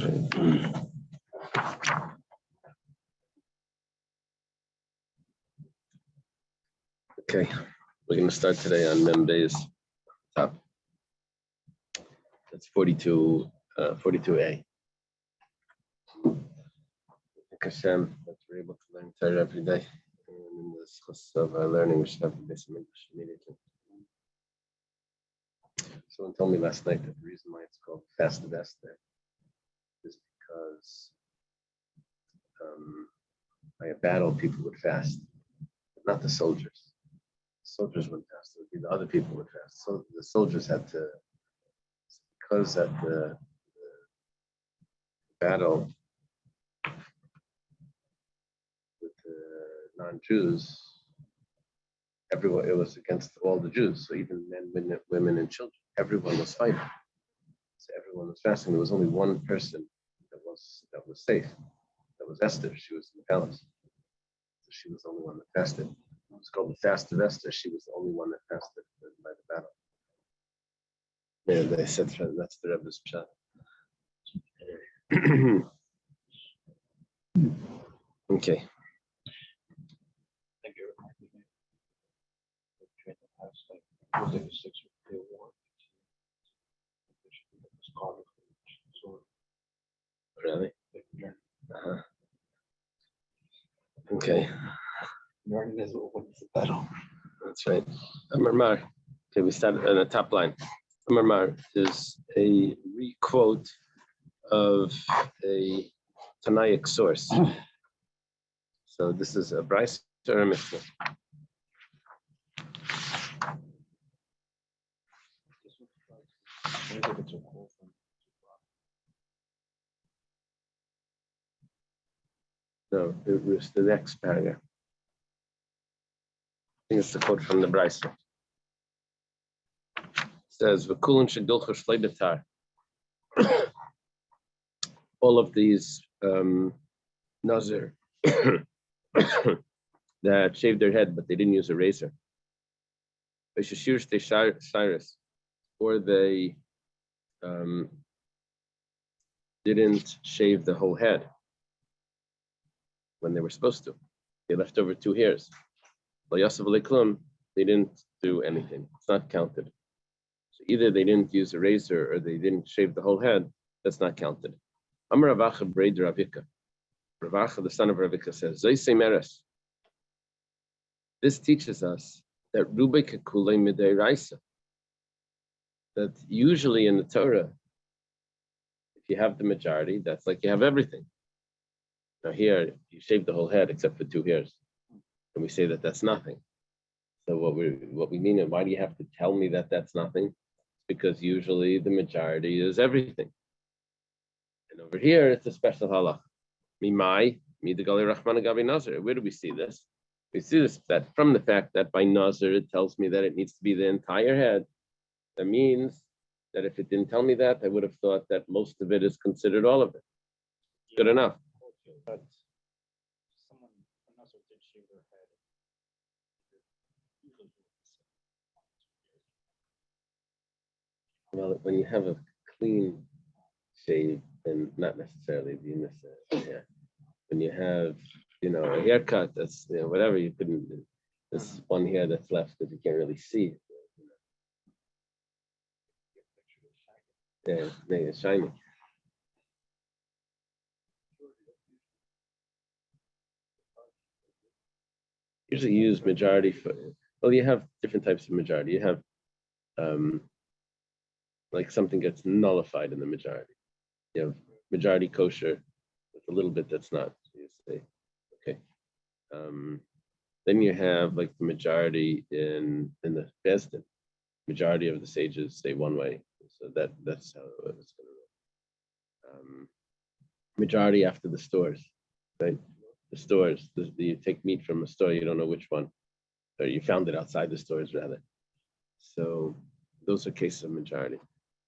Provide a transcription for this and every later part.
Okay, we're going to start today on Membe's top. That's 42, 42A. Hashem, that we're able to learn Torah every day. And in this course of learning, we should have to do some English immediately. Someone told me last night that the reason why it's called Fast Esther is because by a battle, people would fast, but not the soldiers. The soldiers wouldn't fast, it would be the other people would fast. So the soldiers had to, because at the battle with the non-Jews, everyone, it was against all the Jews. So even men, women, and children, everyone was fighting. So everyone was fasting. There was only one person that was safe. That was Esther. She was in the palace. So she was the only one that fasted. It was called the Fast of Esther. She was the only one that fasted by the battle. And they said that's the Rebbe's pshat. Okay. Really? Uh-huh. Okay. That's right. Amar. Okay, we started on the top line. Amar is a re-quote of a Tanaic source. So this is a Bryce or a Mishnah. No, it was the next paragraph. I think it's the quote from the Bryce. It says, "V'kulun shedulcha shleidatar." All of these Nazir that shaved their head, but they didn't use a razor. Or they didn't shave the whole head when they were supposed to. They left over 2 hairs. They didn't do anything. It's not counted. So either they didn't use a razor or they didn't shave the whole head. That's not counted. Amar Ravacha Braid Ravika. Ravacha, the son of Ravika, says, this teaches us that that usually in the Torah, if you have the majority, that's like you have everything. Now here, you shave the whole head except for 2 hairs. And we say that that's nothing. So what we mean, and why do you have to tell me that that's nothing? Because usually the majority is everything. And over here, it's a special halach. Where do we see this? We see this that from the fact that by Nazir, it tells me that it needs to be the entire head. That means that if it didn't tell me that, I would have thought that most of it is considered all of it. Good enough. But someone, a Nazir did shave their head. Well, when you have a clean shave, then not necessarily the yeah. When you have, a haircut, that's whatever you couldn't. This one hair that's left that you can't really see. Yeah, it's shiny. Usually use majority for. Well, you have different types of majority. You have, like something gets nullified in the majority. You have majority kosher with a little bit that's not. So you say, okay. Then you have like the majority in the Bezdin. Majority of the sages say one way, so that's how it's going to work. Majority after the stores, right? The stores, you take meat from a store, you don't know which one, or you found it outside the stores rather. So those are cases of majority.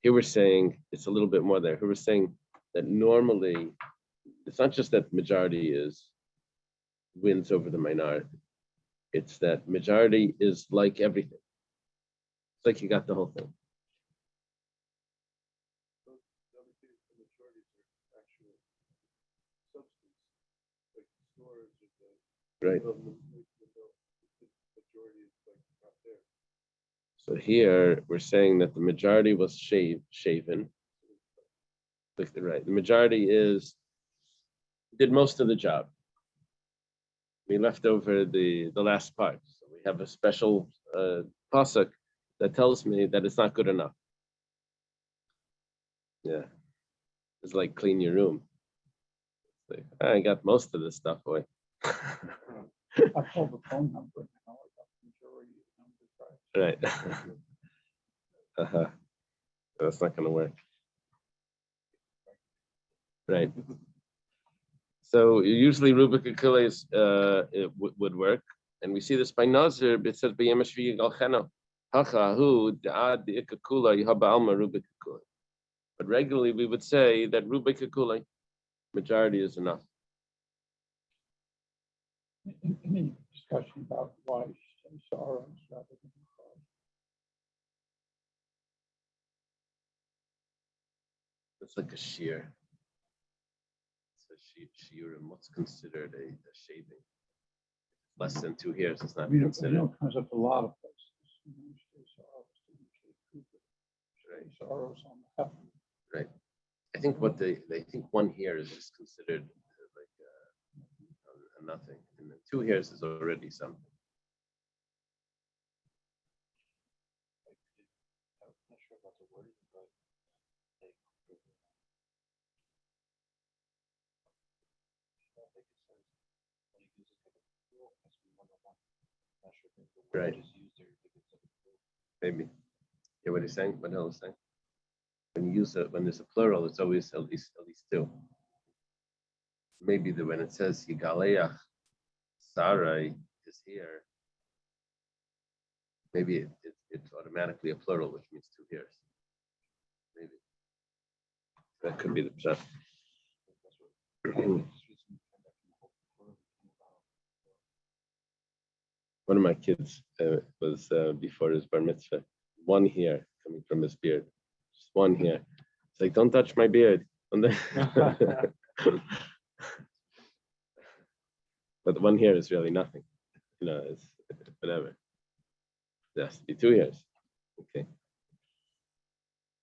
Here we're saying it's a little bit more there. Here we're saying that normally it's not just that majority wins over the minority. It's that majority is like everything. It's like you got the whole thing. Right. So here we're saying that the majority was shaven. Right. The majority did most of the job. We left over the last part. So we have a special pasuk that tells me that it's not good enough. Yeah. It's like clean your room. It's like, I got most of the stuff away. I called the phone number now. I got the majority of the numbers right. Right. That's not going to work. Right. So usually Rubik Achilles would work. And we see this by Nazir, it says, but regularly we would say that Rubik Achilles, majority is enough. Any discussion about why sorrows rather than cause? It's like a shear. It's a shear, and what's considered a shaving? Less than 2 hairs is not considered. It comes up a lot of places. Sorrows on the head. Right. I think what they think 1 hair is just considered like a nothing, and then 2 hairs is already something. I'm not sure about the wording, but Right. Maybe. Yeah, what he's saying, what Hill is saying. When you use it, when there's a plural, it's always at least 2. Maybe when it says Yigaleach Sarai is here, maybe it's automatically a plural, which means 2 hairs. Maybe. That could be the pshat. One of my kids was before his bar mitzvah, 1 hair coming from his beard, just 1 hair. It's like, don't touch my beard. But the 1 hair is really nothing. It's whatever. It has to be 2 hairs. Okay.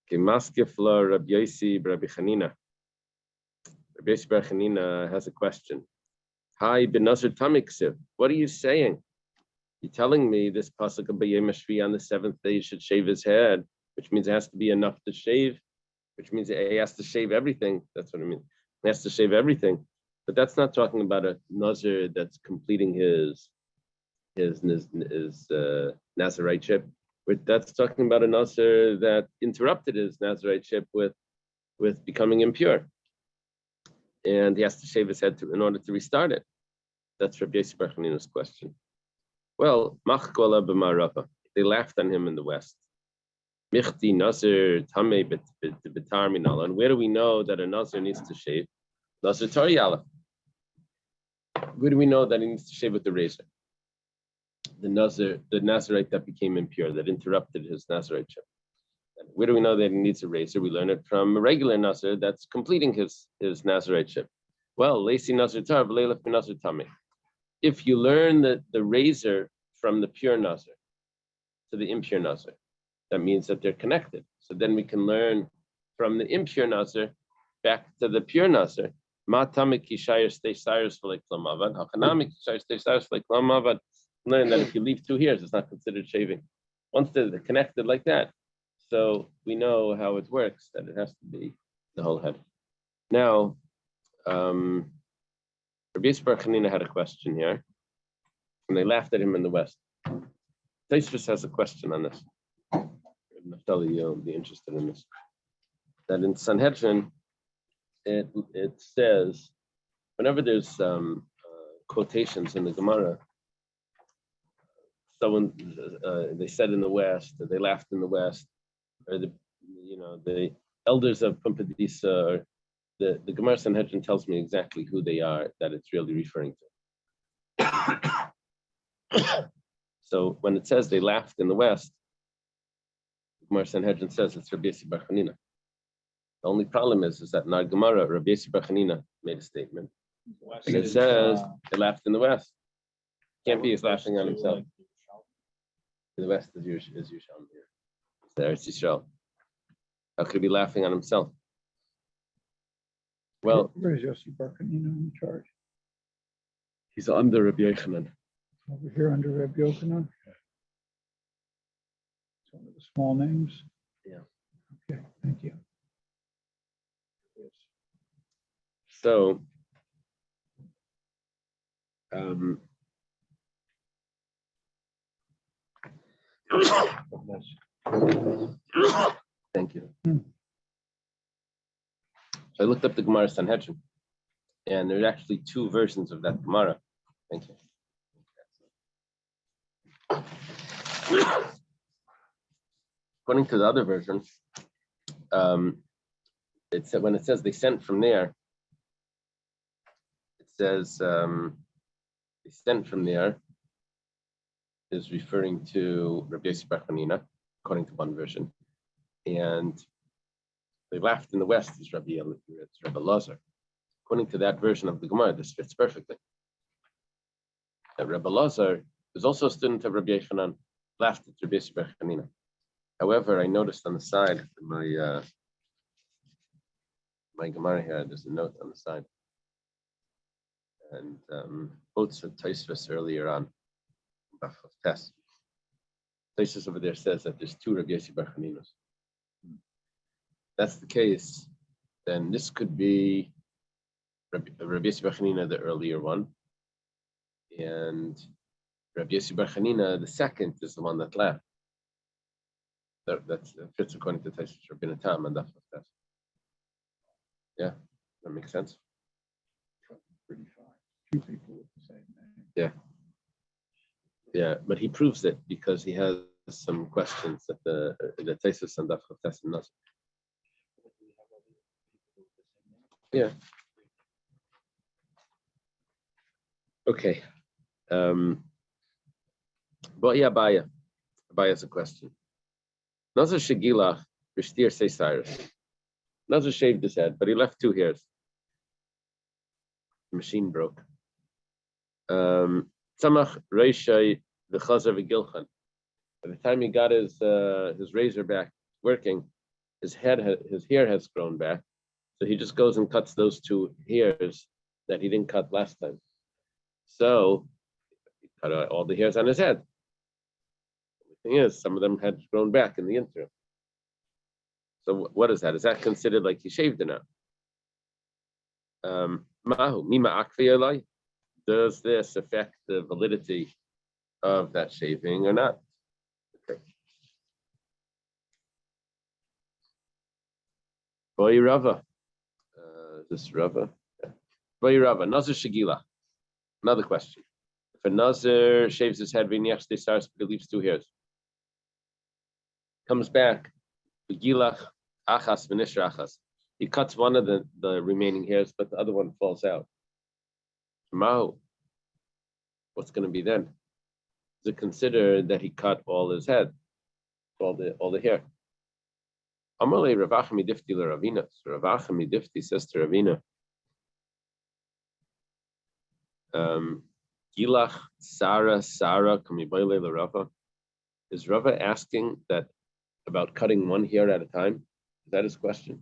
Okay, Maskefla Rabbi Yosi Rabbi Chanina. Rabbi Yosi Bar Chanina has a question. Hi, Ben Nazir Tamiksiv. What are you saying? You're telling me this pasuk of B'yom Hashvi on the 7th day should shave his head, which means it has to be enough to shave, which means he has to shave everything. That's what I mean. He has to shave everything. But that's not talking about a Nazir that's completing his Naziriteship. That's talking about a Nazir that interrupted his Naziriteship with becoming impure. And he has to shave his head in order to restart it. That's Rabbi Yosi Bar Chanina's question. Well, Machkola b'Marava. They laughed on him in the West. Michti Nazir Tamei b'Tar Minala. And where do we know that a Nazir needs to shave? Nazir Tariyala. Where do we know that he needs to shave with the razor? The Nazirite that became impure, that interrupted his Naziriteship. Where do we know that he needs a razor? We learn it from a regular Nazir that's completing his Naziriteship. Well, Lacey Nazir Tar, V'leilach Nazir Tamei. If you learn the razor from the pure Nazir to the impure Nazir, that means that they're connected. So then we can learn from the impure Nazir back to the pure Nazir. Learn that if you leave 2 hairs, it's not considered shaving. Once they're connected like that, so we know how it works, that it has to be the whole head. Now, Rabbi Yosi Bar Chanina had a question here, and they laughed at him in the West. Tosfos has a question on this. Naftali, you'll be interested in this. That in Sanhedrin, it says, whenever there's quotations in the Gemara, someone they said in the West, or they laughed in the West, or the elders of Pumpadisa, or the Gemara Sanhedrin tells me exactly who they are that it's really referring to. So when it says they laughed in the West, Gemara Sanhedrin says it's Rabbi Yosi Bar Chanina. The only problem is that in our Gemara, Rabbi Yossi bar Chanina made a statement. West And it is, says it laughed in the west. Can't be he's laughing on himself. The west is Yerushalmi here. There's Yisrael. How could he be laughing on himself? Well, where's Yossi bar Chanina in the chart? he's under Rabbi Yochanan. Over here under Reb Yochanan. It's one of the small names. Yeah. Okay, thank you. So, thank you. So I looked up the Gemara Sanhedrin, and there's actually two versions of that Gemara. Thank you. According to the other version, it said when it says they sent from there, it says they sent from there is referring to Rabbi Yossi bar Chanina, according to one version, and they laughed in the west is Rabbi Lazar. According to that version of the Gemara, this fits perfectly. Rabbi Lazar is also a student of Rabbi Yochanan, laughed at Rabbi Yossi bar Chanina. However, I noticed on the side of my Gemara here, there's a note on the side, and both said Tosfos earlier on. Tosfos over there says that there's two Rabbi Yossi bar Chaninos. That's the case, then this could be Rabbi Yossi bar Chanina, the earlier one, and Rabbi Yossi bar Chanina, the second, is the one that laughed. That fits according to Tosfos Rabbeinu Tam and Daf Yomi. Yeah, that makes sense. Pretty fine. Two people with the same name. Yeah. Yeah, but he proves it because he has some questions that the Tosfos and Daf Yomi and Nazir. Yeah. Okay. But yeah, Abaya has a question. Nazir Shegilach Rishtir say Cyrus. Nazir shaved his head, but he left two hairs. The machine broke. Tzamach Reishai v'chazer v'gilchan. By the time he got his razor back working, his hair has grown back. So he just goes and cuts those two hairs that he didn't cut last time. So he cut out all the hairs on his head. The thing is, some of them had grown back in the interim. So what is that? Is that considered like he shaved it now? Mahu mima akvi. Does this affect the validity of that shaving or not? Okay. Boy Rava. This Rava. Yeah. Boy Rava. Nazir Shagila. Another question. If a Nazir shaves his head, he leaves two hairs. Comes back. Begilach achas v'nishra achas. He cuts one of the remaining hairs, but the other one falls out. Mahu. What's going to be then? Is it considered that he cut all his head, all the hair? Amalei Rav Acha midifti l'Ravina. So Rav Acha midifti says to Ravina, Gilach Sarah kamibayle l'Rava. Is Rava asking that about cutting one hair at a time? Is that his question?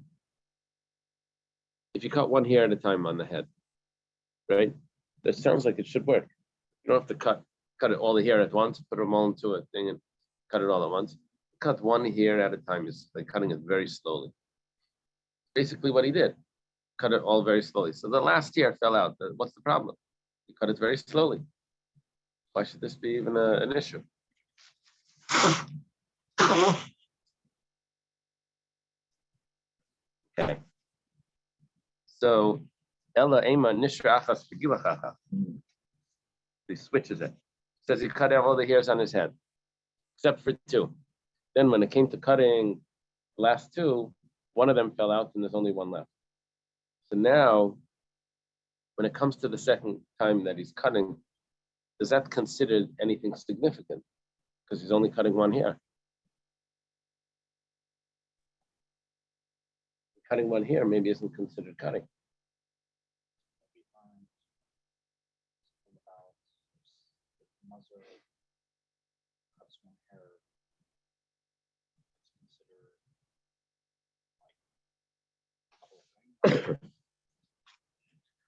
If you cut one hair at a time on the head, right? That sounds like it should work. You don't have to cut it all the hair at once, put them all into a thing and cut it all at once. Cut one hair at a time is like cutting it very slowly. Basically what he did, cut it all very slowly. So the last hair fell out. What's the problem? You cut it very slowly. Why should this be even an issue? Okay. So Ella Ema Nishra Achas Figilach. He switches it. Says he cut out all the hairs on his head, except for two. Then when it came to cutting the last two, one of them fell out and there's only one left. So now, when it comes to the second time that he's cutting, is that considered anything significant? Because he's only cutting one hair. cutting one here maybe isn't considered cutting.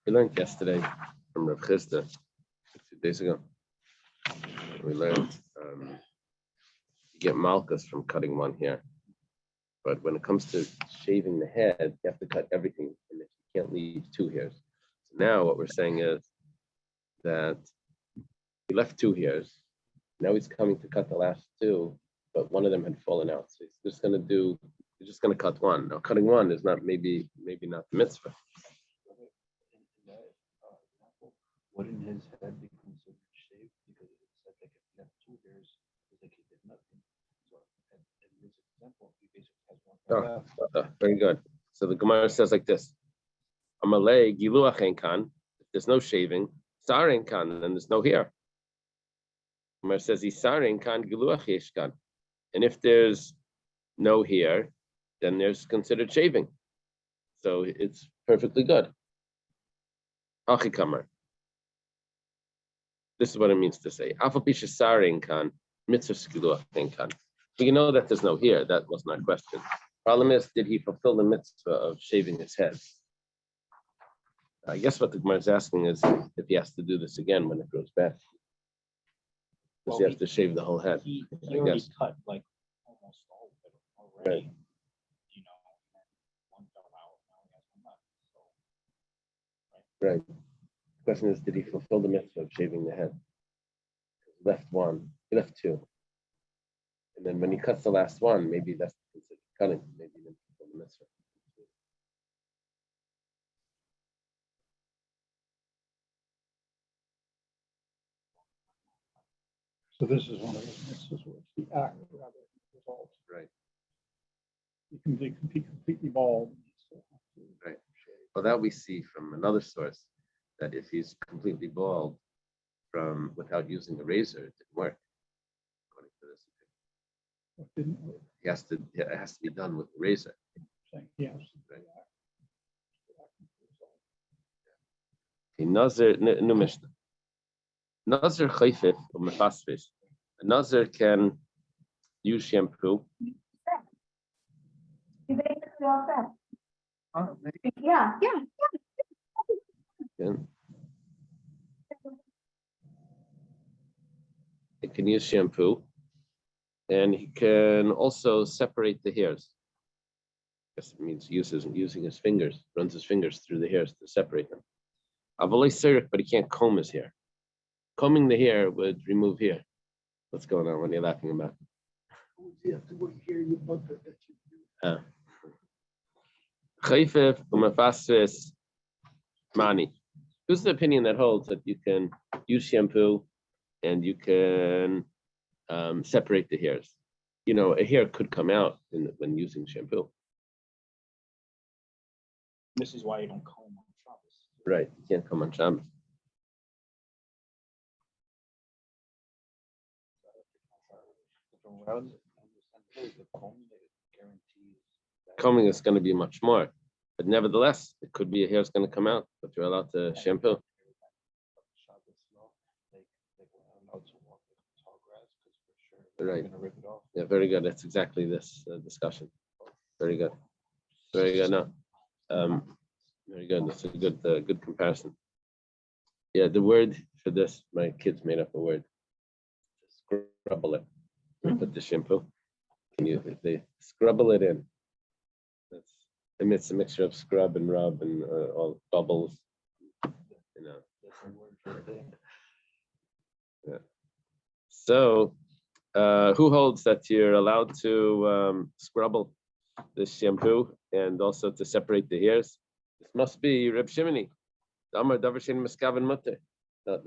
We learned yesterday from Rav Chisda 2 days ago. We learned you get malchus from cutting one here, but when it comes to shaving the head, you have to cut everything, and you can't leave 2 hairs. So now what we're saying is that he left 2 hairs. Now he's coming to cut the last 2, but one of them had fallen out. So he's just going to cut one. Now cutting one is not maybe not the mitzvah. Wouldn't his head be considered shaved because it said like if he had 2 hairs, it's like he did nothing. So in this example, he basically has 1 hair left. Very good. So the Gemara says like this: Amalei giluach ein kan. If there's no shaving, sar ein kan, and there's no hair. Gemara says isar ein kan giluach yesh kan. And if there's no hair, then there's considered shaving. So it's perfectly good. Achikamar. This is what it means to say. We know that there's no here. That wasn't our question. Problem is, did he fulfill the mitzvah of shaving his head? I guess what the Gemara is asking is if he has to do this again when it grows back. Does he have to shave the whole head? He already cut like almost all of it already. Right. You know, one fell out, now he has 1 left. So, Right. The question is, did he fulfill the mitzvah of shaving the head? He left 1, he left 2. And then when he cuts the last one, maybe that's considered cutting. Maybe he didn't fulfill the mitzvah. So this is one of those mixes where it's the act rather than the result. Right. You can be completely bald. And you still have to Right. Well, that we see from another source, that if he's completely bald without using a razor, it didn't work. According to this, What didn't work. it has to be done with a razor. Saying, yes. Right. Okay, Nazir, new Mishnah. Nazir chayfif or mefasfis. A Nazir can use shampoo. You basically all set. Yeah. He can use shampoo, and he can also separate the hairs. I guess it means using his fingers, runs his fingers through the hairs to separate them. But he can't comb his hair. Combing the hair would remove hair. What's going on? What are you laughing about? Chayfif umafasfis mani. Who's the opinion that holds that you can use shampoo and you can separate the hairs? You know, a hair could come out when using shampoo. This is why you don't comb on Shabbos. Right, you can't comb on Shabbos. Combing is going to be much more, but nevertheless, it could be a hair's going to come out, but you're allowed to shampoo. Right. Yeah, very good. That's exactly this discussion. Very good. Very good. No, very good. That's a good comparison. Yeah, the word for this, my kids made up a word. Scrubble it. Put the shampoo. They scrubble it in. It's a mixture of scrub and rub and all bubbles. You know. Yeah. So, who holds that you're allowed to scrubble this shampoo and also to separate the hairs? This must be Reb Shimoni. The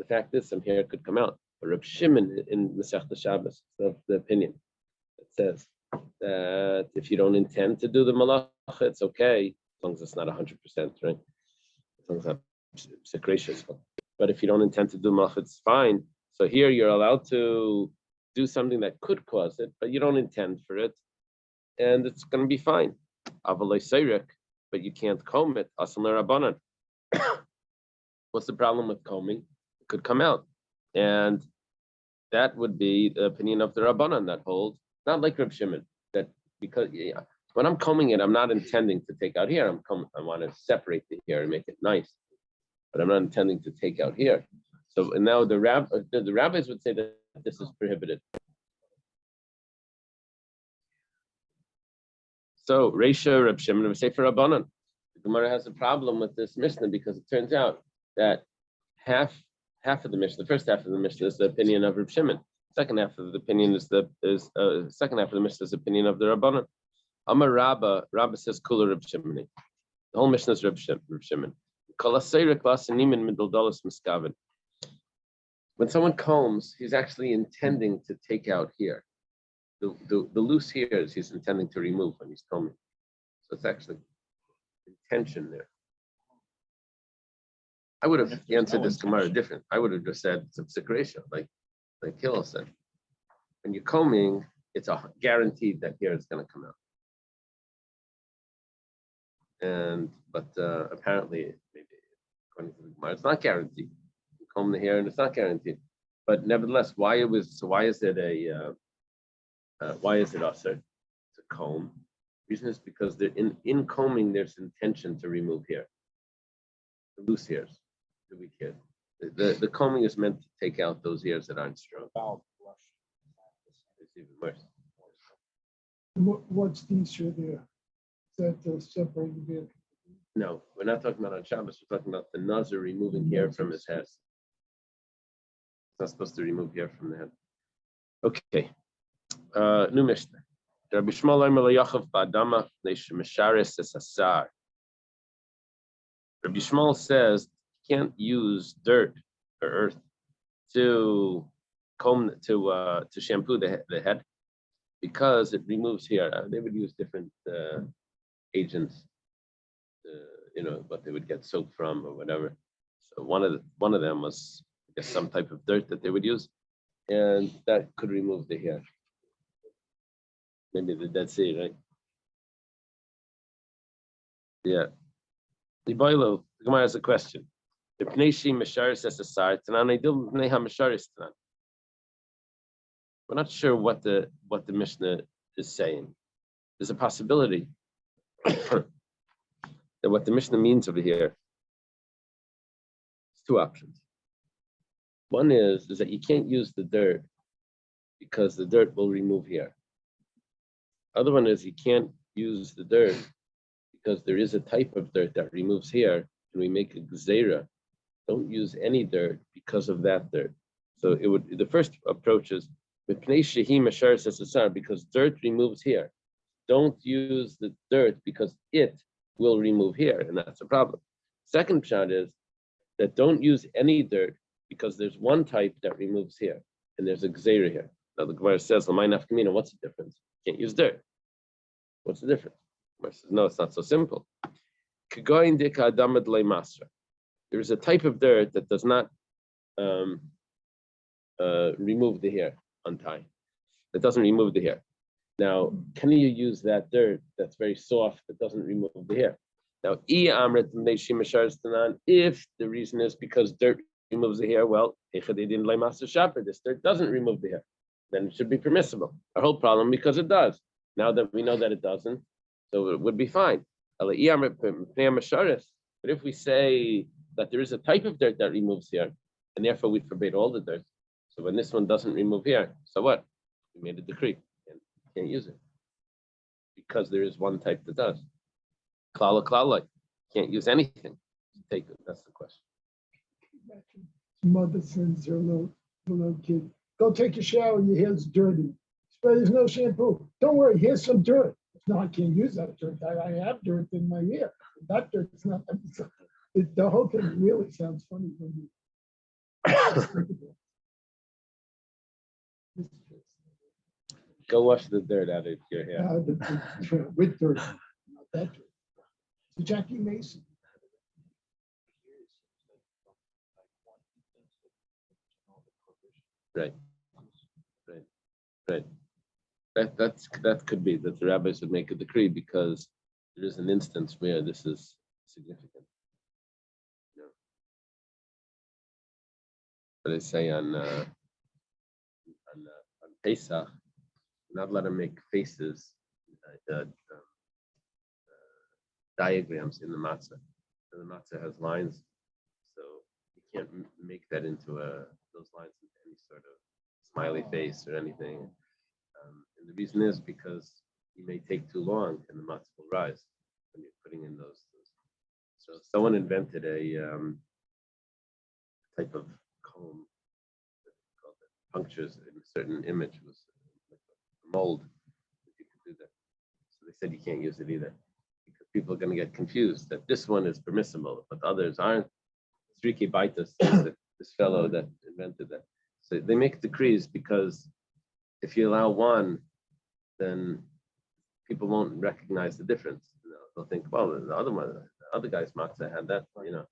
fact is, some hair could come out. But Reb Shimon in Masechta Shabbos, of the opinion, it says that if you don't intend to do the malacha, it's okay, as long as it's not 100%, right? As long as it's gracious. But if you don't intend to do malacha, it's fine. So here you're allowed to do something that could cause it, but you don't intend for it, and it's going to be fine. Avalei seirek, but you can't comb it. Asal Rabbanan. What's the problem with combing? It could come out. And that would be the opinion of the Rabbanan that holds, not like Reb Shimon, that because when I'm combing it, I'm not intending to take out here. I want to separate the hair and make it nice, but I'm not intending to take out here. So and now the rabbis would say that this is prohibited. So Reisha Reb Shimon would say for Rabbanan, the Gemara has a problem with this Mishnah because it turns out that half of the Mishnah, the first half of the Mishnah is the opinion of Reb Shimon. Second half of the opinion is second half of the Mishnah is the opinion of the Rabbanan. Amar Rabba says Kula Reb Shimon. The whole Mishnah is Reb Shimon. When someone combs, he's actually intending to take out here. The loose hairs he's intending to remove when he's combing. So it's actually intention there. I would have answered this Gemara different. I would have just said it's a psikresha, like Hillel said. When you're combing, it's a guaranteed that hair is going to come out. But apparently, maybe according to the Gemara, it's not guaranteed. You comb the hair and it's not guaranteed. But nevertheless, why is it usher to comb? The reason is because in combing there's intention to remove hair, the loose hairs, the weak hairs. The combing is meant to take out those hairs that aren't strong. It's even worse. What's the issue there? Is that separating the hair? No, we're not talking about on Shabbos. We're talking about the Nazir removing hair from his head. It's not supposed to remove hair from the head. Okay. New Mishnah. Rabbi Shmuel Omer LeYachav Ba'adama Misharis Es Asar. Rabbi Shmuel says you can't use dirt or earth to comb to shampoo the head because it removes hair. They would use different agents, what they would get soap from or whatever. So one of them was, I guess, some type of dirt that they would use, and that could remove the hair. Maybe the Dead Sea, right? Yeah. The Gemara has a question. We're not sure what the Mishnah is saying. There's a possibility that what the Mishnah means over here is two options. One is that you can't use the dirt because the dirt will remove hair. Other one is you can't use the dirt because there is a type of dirt that removes hair, and we make a gzeira. Don't use any dirt because of that dirt. So the first approach is because dirt removes hair. Don't use the dirt because it will remove hair, and that's a problem. Second shot is that don't use any dirt because there's one type that removes hair, and there's a gzeira here. Now the Gemara says, what's the difference? You can't use dirt. What's the difference? The Gemara says, no, it's not so simple. There is a type of dirt that does not remove the hair, untie. That doesn't remove the hair. Now, can you use that dirt that's very soft that doesn't remove the hair? Now, if the reason is because dirt removes the hair, well, this dirt doesn't remove the hair, then it should be permissible. Our whole problem because it does. Now that we know that it doesn't, so it would be fine. But if we say that there is a type of dirt that removes hair, and therefore we forbade all the dirt, so when this one doesn't remove hair, so what? We made a decree. Can't use it because there is one type that does. Klala, can't use anything. Take it. That's the question. Mother sends her little kid, go take a shower, your hair's dirty. There's no shampoo. Don't worry, here's some dirt. No, I can't use that dirt. I have dirt in my hair. That dirt's not. The whole thing really sounds funny when you think about it. Go wash the dirt out of your hair. With dirt, not that dirt. So Jackie Mason. Right. That could be that the rabbis would make a decree because there is an instance where this is significant. You know, but they say on Pesach, you're not allowed to make faces, diagrams in the matzah. And the matzah has lines, so you can't make that into those lines into any sort of smiley face or anything. And the reason is because you may take too long and the matzah will rise when you're putting in those. So someone invented a type of comb that punctures in a certain image. It was like a mold that you could do that. So they said you can't use it either because people are going to get confused that this one is permissible, but the others aren't. Sriki Baitas, this fellow that invented that. So they make decrees because if you allow one, then people won't recognize the difference. You know, they'll think, well, the other one, the other guy's matzah had that, you know.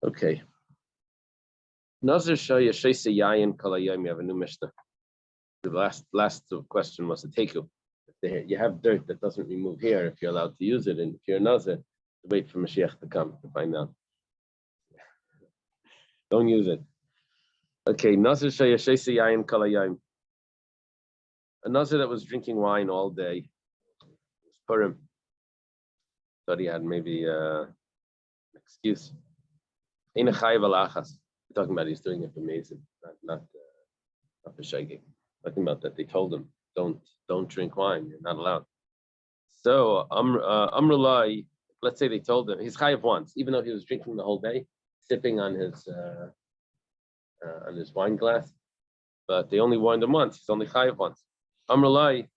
Okay. Nazir Shaya Shaisa Yayin Kalayim, you have a new Mishnah. The last question was a teku. If you have dirt that doesn't remove hair, if you're allowed to use it, and if you're a Nazir, wait for Mashiach to come to find out. Don't use it. Okay, Nazir Shaya Shaisa Yayin Kalayim. A Nazir that was drinking wine all day. Was Purim. Thought he had maybe an excuse. We're talking about he's doing it for Mason, not for shagging. Talking about that they told him don't drink wine, you're not allowed. So Amrulai, let's say they told him he's chayav once, even though he was drinking the whole day, sipping on his wine glass, but they only warned him once. He's only chayav once. Amrulai,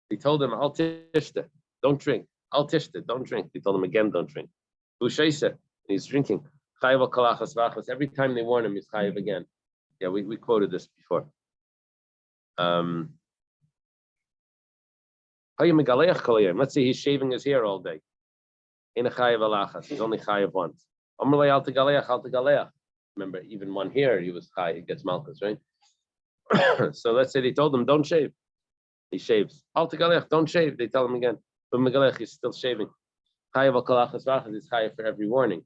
they told him al tishta, don't drink. Al tishta, don't drink. They told him again, don't drink. Bushaisa, he's drinking. Chayav kalachas vachas. Every time they warn him, he's chayav again. Yeah, we quoted this before. Let's say he's shaving his hair all day. In a chayav alachas, he's only chayav once. Amrulai al tegaleach. Remember, even one hair, he was chayav. He gets malchus, right? So let's say they told him, don't shave. He shaves. Al tegaleach, don't shave. They tell him again. But megalech, he's still shaving. Chayav kalachas vachas is chayav for every warning.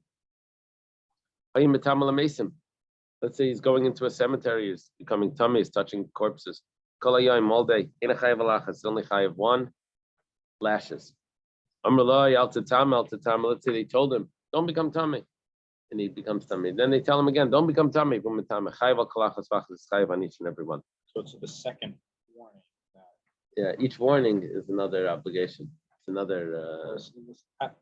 Let's say he's going into a cemetery, he's becoming tummy, he's touching corpses. All day. In a chayav alachas, it's only chayav one. Lashes. Let's say they told him, don't become tummy. And he becomes tummy. Then they tell him again, don't become tummy. Chayav kalachas vachas is chayav on each and every one. So it's the second warning. Yeah, each warning is another obligation. It's another.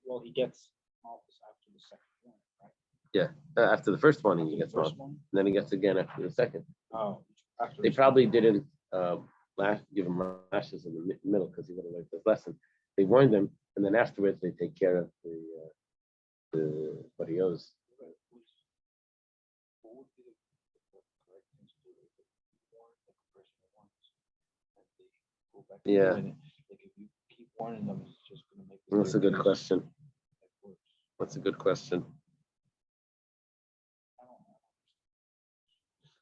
Well, he gets malchus after the second warning, right? Yeah, after the first warning, he gets first malchus. one. And then he gets again after the second. Oh, after They the probably didn't give him lashes in the middle because he would have learned his lesson. They warned him, and then afterwards they take care of the what he owes. What would be the correct thing to do if you warn the person once and they go back to Yeah. doing it? Like if you keep warning them, it's just going to make it That's a good question. worse. That's a good question. I don't know.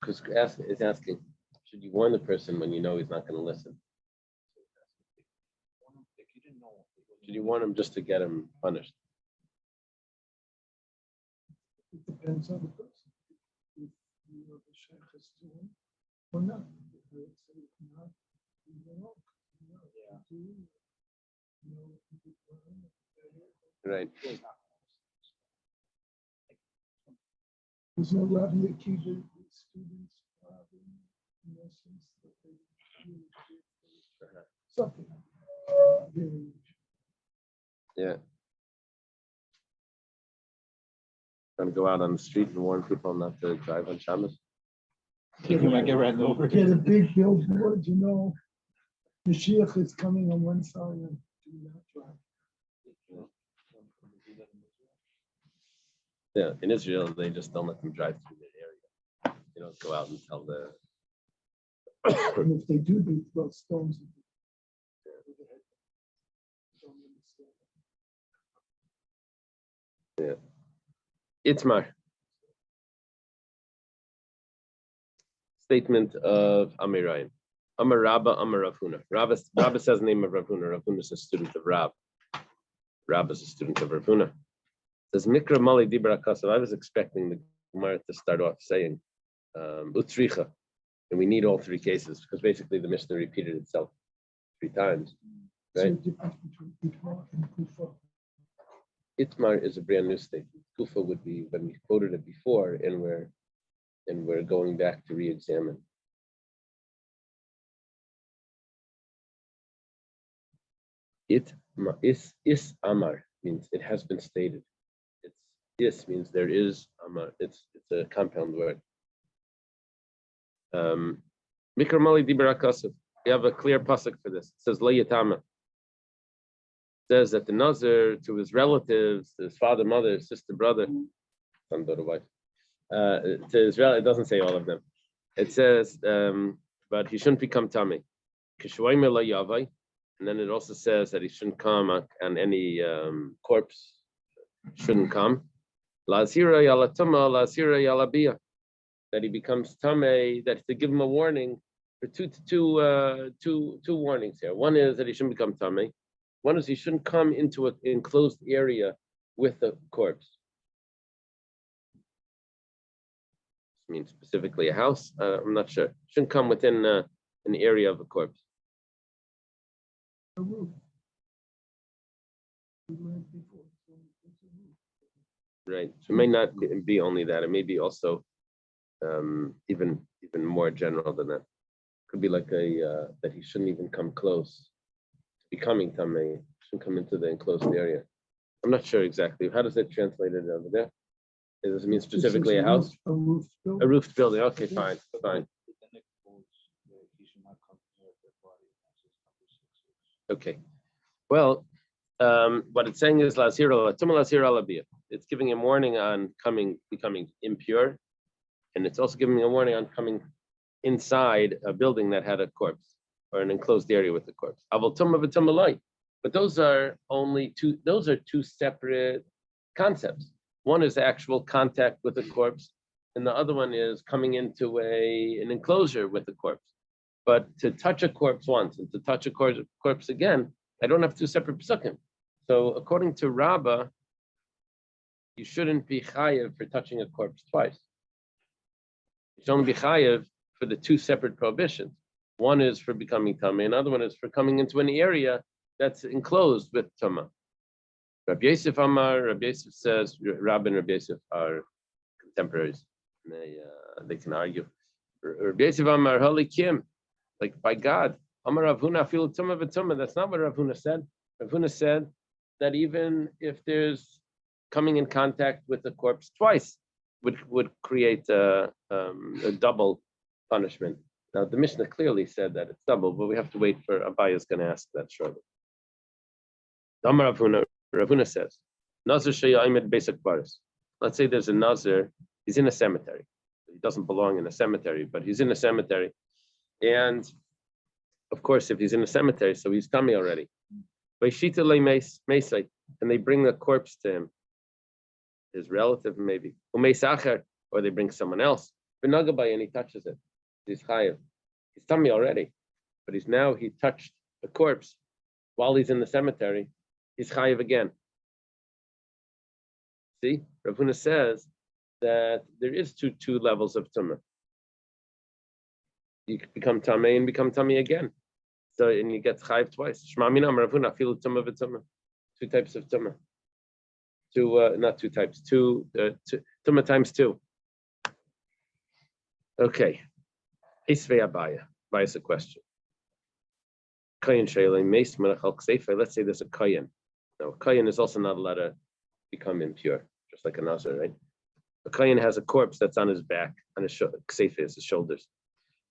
Because it's asking, should you warn the person when you know he's not going to listen? If you didn't know, Should you warn him just to get him punished? It depends on the person. If you know the sheikh is doing or not. If they say it's not, you know, Yeah. Right. There's no Rabbi Akiva students in essence that they really do something. Very Yeah. Going to go out on the street and warn people not to drive on Shabbos. You might get ran over. Get a big billboard, you know, Mashiach is coming on one side and do not drive. Yeah, in Israel, they just don't let them drive through their area. They don't go out and tell the. And if they do, they throw stones at the head. Don't understand. Yeah. Itmar. Statement of Amirayim. Amar Rabba, Amar Rav Huna. Rabba says the name of Rav Huna. Rav Huna is a student of Rab. Rab is a student of Rav Huna. Says Mikra Mali Dibra Kasav. I was expecting the Gemara to start off saying Utricha, and we need all three cases because basically the Mishnah repeated itself 3 times. Right? So difference between Itmar and Kufa. Itmar is a brand new statement. Kufa would be when we quoted it before, and we're going back to re-examine. Is Amar means it has been stated. Is means there is Amar. It's a compound word. Mikra Mali Dibra Kasav. We have a clear pasuk for this. It says Lo Yatama. Says that the Nazir to his relatives, to his father, mother, his sister, brother, son, daughter, wife, to his it doesn't say all of them. It says, but he shouldn't become Tami. And then it also says that he shouldn't come and any corpse shouldn't come. That he becomes Tame, that to give him a warning for two warnings here. One is that he shouldn't become Tame. One is he shouldn't come into an enclosed area with the corpse. This means specifically a house. I'm not sure. Shouldn't come within an area of a corpse. A roof. We learned before, so it's a roof. Right. So it may not be only that. It may be also even more general than that. Could be like that he shouldn't even come close to becoming Tamei. Shouldn't come into the enclosed area. I'm not sure exactly. How does it translate it over there? Does it mean specifically a house? A roof building. A roofed building. Okay, fine. Okay. Well, what it's saying is it's giving a warning on becoming impure, and it's also giving a warning on coming inside a building that had a corpse or an enclosed area with a corpse. But those are two separate concepts. One is actual contact with the corpse, and the other one is coming into an enclosure with the corpse. But to touch a corpse once and to touch a corpse again, I don't have 2 separate psukim. So according to Rabbah, you shouldn't be chayev for touching a corpse twice. You should only be chayev for the 2 separate prohibitions. One is for becoming tamei, another one is for coming into an area that's enclosed with tama. Rabbi Yosef Amar, Rabbi Yosef says, Rabbi and Rabbi Yosef are contemporaries. They can argue. Rabbi Yosef Amar, Holy Kim, like by God, Amar Rav Huna fil tuma v'tuma. That's not what Rav Huna said. Rav Huna said that even if there's coming in contact with the corpse twice, would create a double punishment. Now the Mishnah clearly said that it's double, but we have to wait for Abaya's going to ask that shortly. Amar Rav Huna says, Nazir sheya'imed basic baris. Let's say there's a Nazir, he's in a cemetery. He doesn't belong in a cemetery, but he's in a cemetery. And of course, if he's in a cemetery, so he's tummy already. And they bring the corpse to him, his relative maybe, or they bring someone else. And he touches it. He's chayav. He's tummy already, but he touched the corpse while he's in the cemetery. He's chayav again. See, Rav Huna says that there is two levels of tumah. You become tamei and become tummy again. So and you get chayav twice. Shema minam Rav Huna fil tumah v'tumah. 2 types of tumah. Not 2 types. Tumah times 2. Okay. Isvei Abaya. Abaya's a question. Kayin sheilei meis melech kseifa. Let's say there's a kayin. Now, a kayin is also not allowed to become impure, just like a nazir, right? A kayin has a corpse that's on his back, on his kseifa is his shoulders.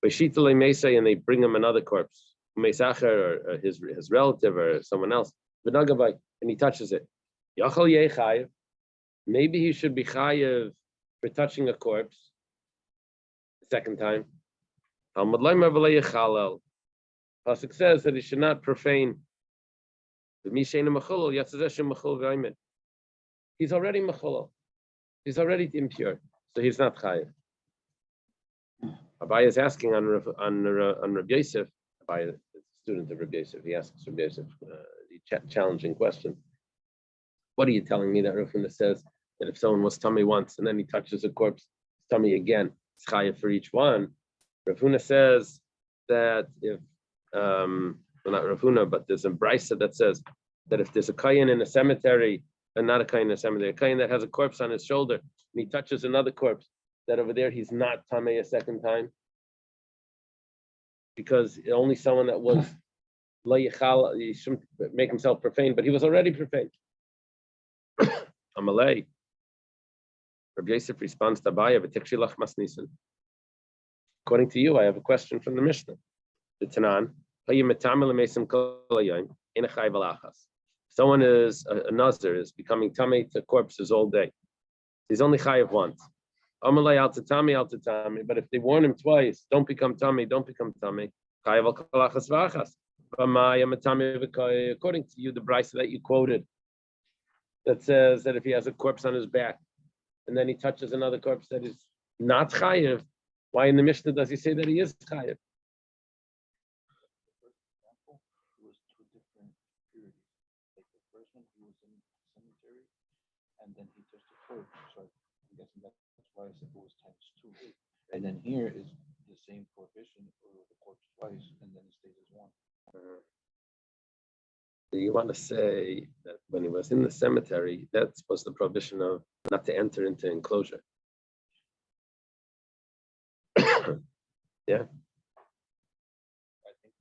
B'shitolei meisei, and they bring him another corpse, meisacher or his relative or someone else, v'nagavai, and he touches it. Yachal yeh chayev. Maybe he should be chayev for touching a corpse the second time. Pasuk says that he should not profane. He's already mechulal. He's already impure, so he's not chayev. Abaye is asking on Rabbi Yosef. Abaye is a student of Rabbi Yosef. He asks Rabbi Yosef a challenging question. What are you telling me that Rav Huna says that if someone was tummy once and then he touches a corpse tummy again, it's chayav for each one? Rav Huna says that if well, not Rav Huna, but there's a brisa that says that if there's a kayin in a cemetery, and not a kayin in a cemetery, a kayin that has a corpse on his shoulder, and he touches another corpse, that over there he's not tamei a second time, because only someone that was lo yichal, he shouldn't make himself profane, but he was already profane. Amalei. Rabbi Yosef responds to Abaye, "V'tikshilach masnisin." According to you, I have a question from the Mishnah. The Tanan, someone is a Nazir, is becoming tummy to corpses all day. He's only chayav once. Amalei al tatami, but if they warn him twice, don't become tummy, don't become tummy. Chayav al kalachas v'achas. According to you, the brisa that you quoted, that says that if he has a corpse on his back and then he touches another corpse that is not chayiv, why in the Mishnah does he say that he is chayiv? Example, it was two different periods. Like the first one, he was in the cemetery, and then he touched the corpse. So I'm guessing that's why I said it was times two. And then here is the same prohibition for the corpse twice, and then it stays as one. Do you want to say that when he was in the cemetery, that was the prohibition of not to enter into enclosure? Yeah. I think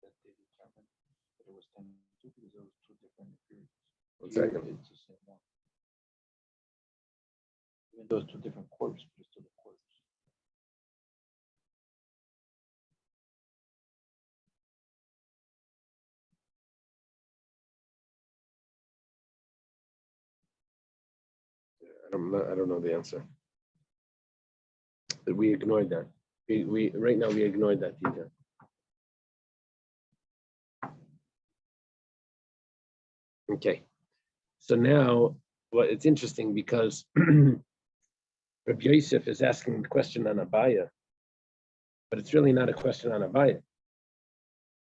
that they determined that it was 10-2 because there was two different periods. One Here, second. it's the same one. Even though it's two different corpses, but it's still the corpse. I don't know the answer. But we ignored that. We right now we ignored that detail. Okay. So now, well, it's interesting because Rabbi Yosef is asking the question on Abaye, but it's really not a question on Abaye.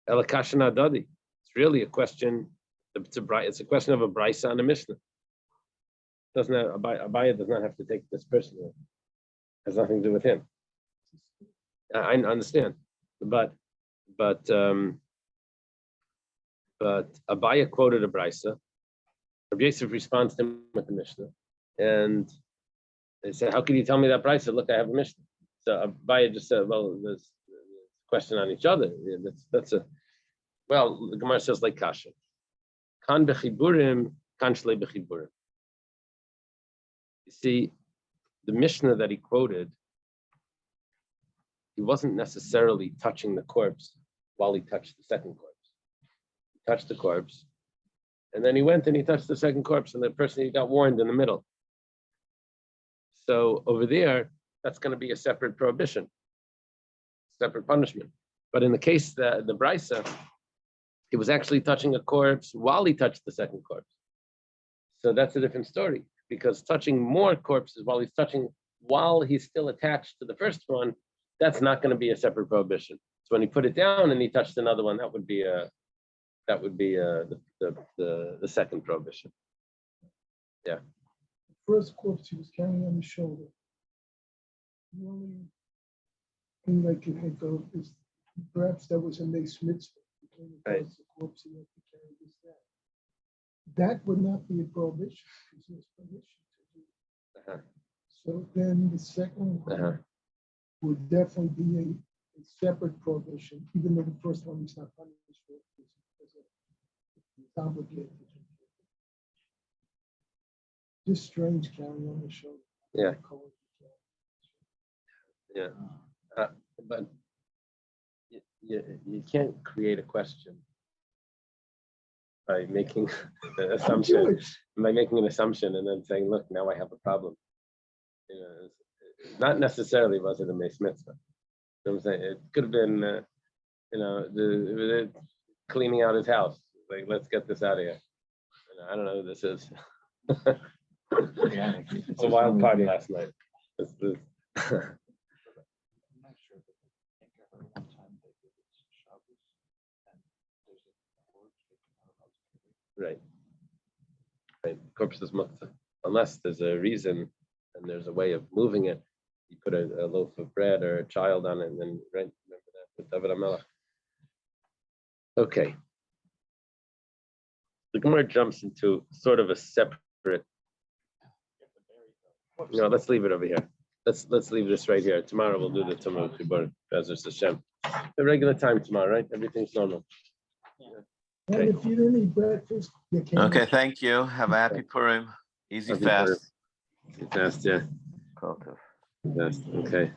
Elakashan Adadi. It's really a question. It's a question of a brisa on a Mishnah. Doesn't have, Abaye does not have to take this personally. Has nothing to do with him. I understand, but Abaye quoted a brisa. Rabbi Yosef responds to him with the Mishnah, and they said, "How can you tell me that brisa? Look, I have a Mishnah." So Abaye just said, "Well, there's a question on each other. Yeah, that's a well." The Gemara says like kasha. Kan bechiburim, kan shlei bechiburim. You see, the Mishnah that he quoted, he wasn't necessarily touching the corpse while he touched the second corpse. He touched the corpse, and then he went and he touched the second corpse, and the person he got warned in the middle. So over there, that's going to be a separate prohibition, separate punishment. But in the case that the brisa, he was actually touching a corpse while he touched the second corpse. So that's a different story, because touching more corpses while he's still attached to the first one, that's not going to be a separate prohibition. So when he put it down and he touched another one, that would be the second prohibition. Yeah. First corpse he was carrying on his shoulder. The only thing I can think of is perhaps that was a mace mitzvah. Right. The corpse he had to carry this down. That would not be a prohibition, because there's permission to do it. Uh-huh. So then the second one would definitely be a separate prohibition, even though the first one is not punished for it, because it's obligated. Just strange carrying on the shoulder. Yeah. Yeah. But you can't create a question by making an assumption, and then saying, "Look, now I have a problem." You know, it's not necessarily was it a mace mitzvah. You know what I'm saying? It could have been, the cleaning out his house. Like, let's get this out of here. I don't know who this is. It's a wild party last night. I'm not Right. Right. Corpus is muktzah. Unless there's a reason and there's a way of moving it. You put a loaf of bread or a child on it, and then right. Remember that with David HaMelech. Okay. The Gemara jumps into sort of a separate. No, let's leave it over here. Let's leave this right here. Tomorrow we'll do the Tamar Kibur, Bezos Hashem. The regular time tomorrow, right? Everything's normal. And Okay. if you didn't eat breakfast, you can't. Okay, thank you. Have a happy Purim. Easy Happy fast. Fast, yeah. Kol tov. Fast. Okay.